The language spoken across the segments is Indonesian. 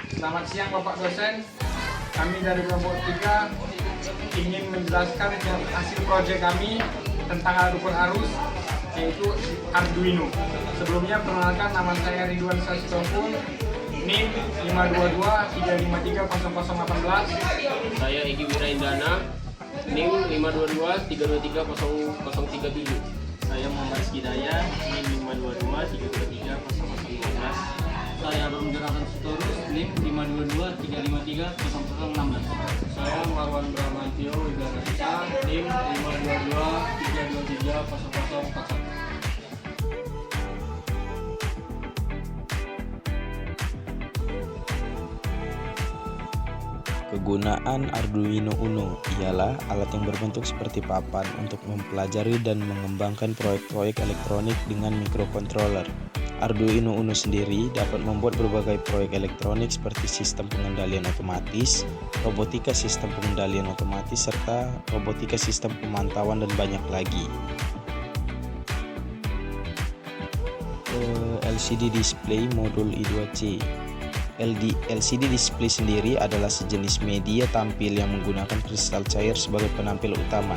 Selamat siang Bapak dosen. Kami dari robotika ingin menjelaskan hasil proyek kami tentang adaptor arus, yaitu Arduino. Sebelumnya perkenalkan, nama saya Ridwan Sastopun, NIM 52235300018. Saya Egi Wiraindana, NIM 522323037. Saya Muhammad Hidayah, NIM 522323013. Saya Abang Gerakan Sitorus, NIM 522353016. Saya Marwan Bramantio Wigarasa, NIM 52232300041. Kegunaan Arduino Uno ialah alat yang berbentuk seperti papan untuk mempelajari dan mengembangkan proyek-proyek elektronik dengan mikrokontroler. Arduino Uno sendiri dapat membuat berbagai proyek elektronik seperti sistem pengendalian otomatis, robotika sistem pengendalian otomatis, serta robotika sistem pemantauan dan banyak lagi. LCD Display Modul I2C. LCD display sendiri adalah sejenis media tampil yang menggunakan kristal cair sebagai penampil utama.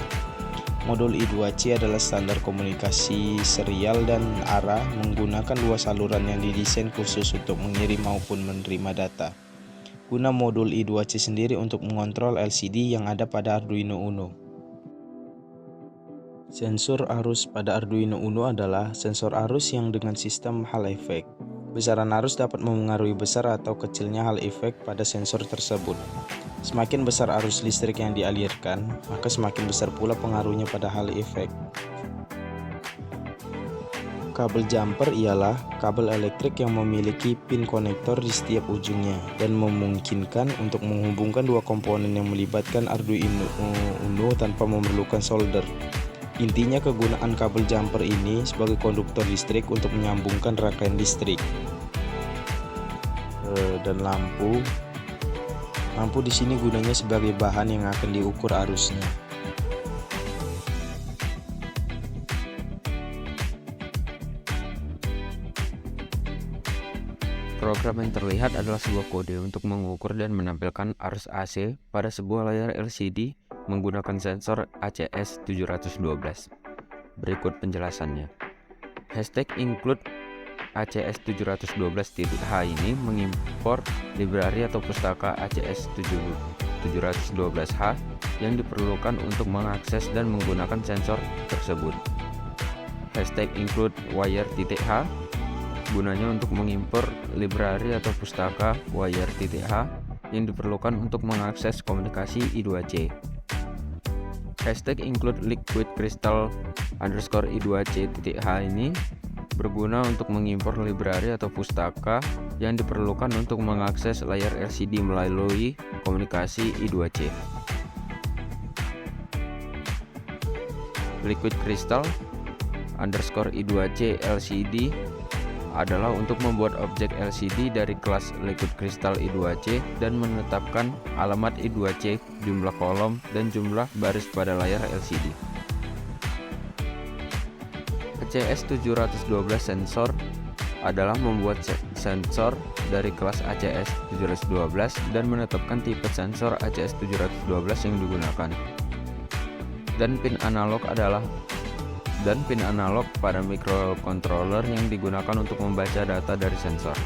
Modul I2C adalah standar komunikasi serial dan arah menggunakan dua saluran yang didesain khusus untuk mengirim maupun menerima data. Guna modul I2C sendiri untuk mengontrol LCD yang ada pada Arduino Uno. Sensor arus pada Arduino Uno adalah sensor arus yang dengan sistem Hall effect. Besaran arus dapat memengaruhi besar atau kecilnya Hall effect pada sensor tersebut. Semakin besar arus listrik yang dialirkan, maka semakin besar pula pengaruhnya pada Hall effect. Kabel jumper ialah kabel elektrik yang memiliki pin konektor di setiap ujungnya dan memungkinkan untuk menghubungkan dua komponen yang melibatkan Arduino Uno tanpa memerlukan solder. Intinya kegunaan kabel jumper ini sebagai konduktor listrik untuk menyambungkan rangkaian listrik. Dan lampu di sini gunanya sebagai bahan yang akan diukur arusnya. Program yang terlihat adalah sebuah kode untuk mengukur dan menampilkan arus AC pada sebuah layar LCD menggunakan sensor ACS712. Berikut penjelasannya. Hashtag include ACS712.h ini mengimpor library atau pustaka ACS712h yang diperlukan untuk mengakses dan menggunakan sensor tersebut. Hashtag include wire.h gunanya untuk mengimpor library atau pustaka wire.h yang diperlukan untuk mengakses komunikasi I2C. Hashtag include liquid crystal _I2C.h ini berguna untuk mengimpor library atau pustaka yang diperlukan untuk mengakses layar LCD melalui komunikasi I2C. Liquid crystal _I2C LCD adalah untuk membuat objek LCD dari kelas liquid crystal I2C dan menetapkan alamat I2C, jumlah kolom, dan jumlah baris pada layar LCD. ACS712 sensor adalah membuat sensor dari kelas ACS712 dan menetapkan tipe sensor ACS712 yang digunakan. Dan pin analog pada microcontroller yang digunakan untuk membaca data dari sensor.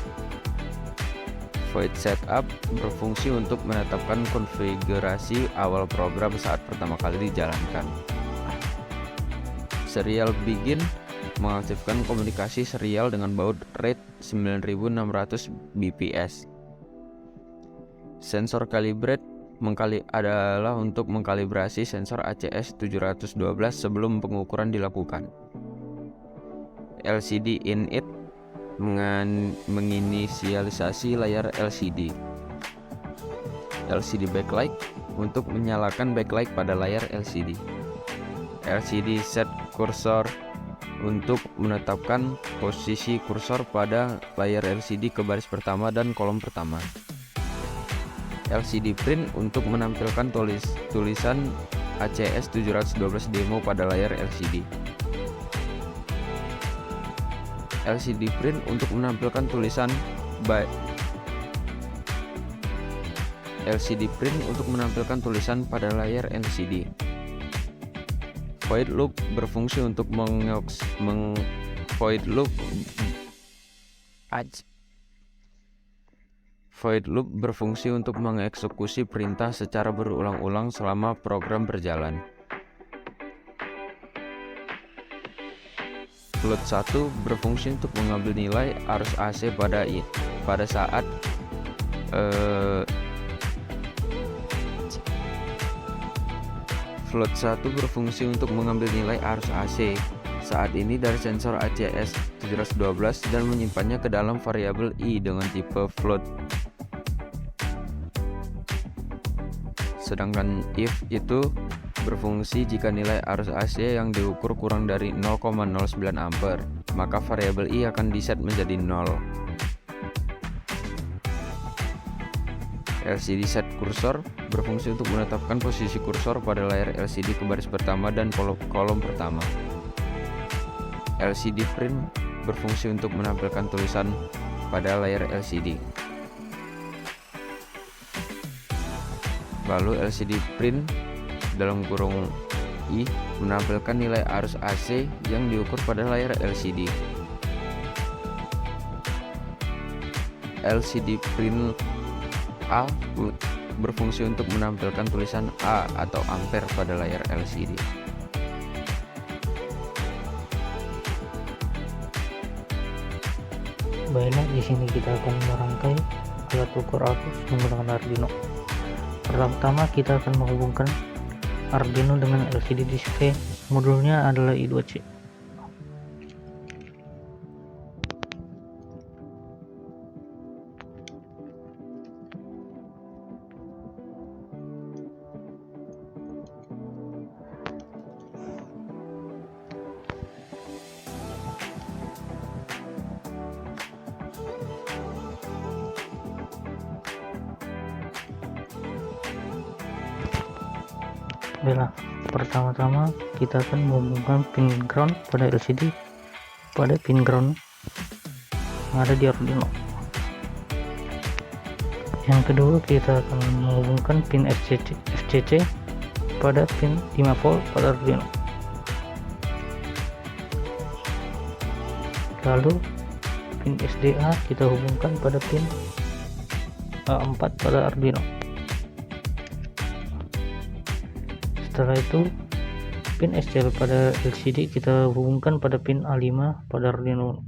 Void setup berfungsi untuk menetapkan konfigurasi awal program saat pertama kali dijalankan. Serial begin mengaktifkan komunikasi serial dengan baud rate 9600 bps. Sensor calibrate adalah untuk mengkalibrasi sensor ACS712 sebelum pengukuran dilakukan. LCD init menginisialisasi layar LCD. LCD backlight untuk menyalakan backlight pada layar LCD. LCD set cursor untuk menetapkan posisi kursor pada layar LCD ke baris pertama dan kolom pertama. LCD print untuk menampilkan tulisan ACS712 demo pada layar LCD. LCD print untuk menampilkan tulisan LCD print untuk menampilkan tulisan pada layar LCD. Void loop berfungsi untuk mengeksekusi perintah secara berulang-ulang selama program berjalan. Float 1 berfungsi untuk mengambil nilai arus AC pada saat Float 1 berfungsi untuk mengambil nilai arus AC saat ini dari sensor ACS 712 dan menyimpannya ke dalam variabel I dengan tipe float. Sedangkan if itu berfungsi jika nilai arus AC yang diukur kurang dari 0,09 ampere, maka variabel I akan diset menjadi 0. LCD set kursor berfungsi untuk menetapkan posisi kursor pada layar LCD ke baris pertama dan kolom pertama. LCD print berfungsi untuk menampilkan tulisan pada layar LCD. Lalu LCD print dalam kurung I menampilkan nilai arus AC yang diukur pada layar LCD. LCD print A berfungsi untuk menampilkan tulisan A atau ampere pada layar LCD. Baiklah, di sini kita akan merangkai alat ukur arus menggunakan Arduino. Pertama kita akan menghubungkan Arduino dengan LCD display. Modulnya adalah I2C. Baiklah, pertama-tama kita akan menghubungkan pin ground pada LCD pada pin ground yang ada di Arduino. Yang kedua kita akan menghubungkan pin FCC pada pin 5 volt pada Arduino. Lalu pin SDA kita hubungkan pada pin A4 pada Arduino. Setelah itu pin SCL pada LCD kita hubungkan pada pin A5 pada Arduino.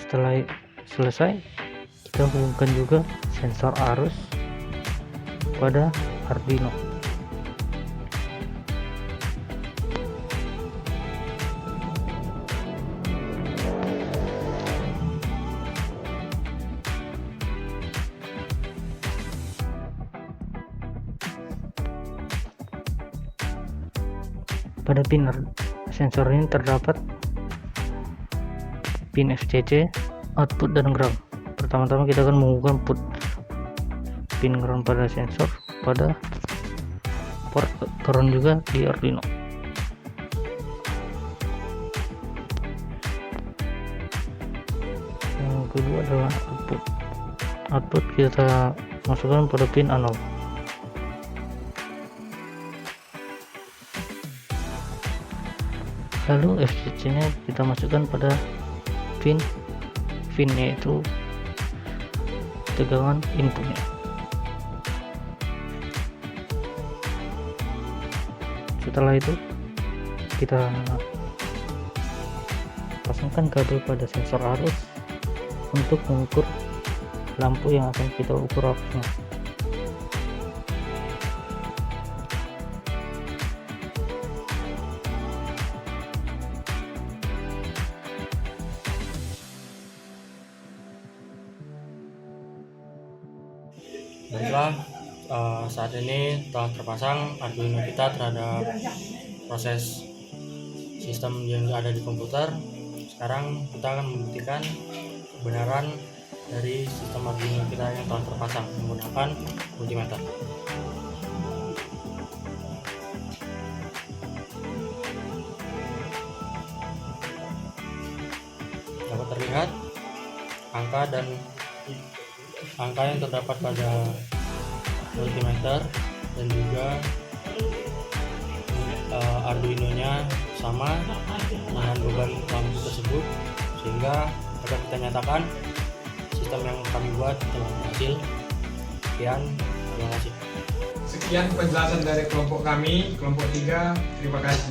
Setelah selesai kita hubungkan juga sensor arus pada Arduino. Pada pin sensor ini terdapat pin FCC, output dan ground. Pertama-tama kita akan menghubungkan pin ground pada sensor pada port ground juga di Arduino. Yang kedua adalah output kita masukkan pada pin A0. Lalu FCC nya kita masukkan pada pin yaitu tegangan inputnya. Setelah itu kita pasangkan kabel pada sensor arus untuk mengukur lampu yang akan kita ukur arusnya. Baiklah, saat ini telah terpasang Arduino kita terhadap proses sistem yang ada di komputer. Sekarang kita akan membuktikan kebenaran dari sistem Arduino kita yang telah terpasang menggunakan multimeter. melihat angka yang terdapat pada multimeter dan juga Arduino-nya sama dengan beban lampu tersebut, sehingga dapat kita nyatakan sistem yang kami buat telah berhasil. Sekian, terima kasih. Sekian penjelasan dari kelompok kami, kelompok 3. Terima kasih.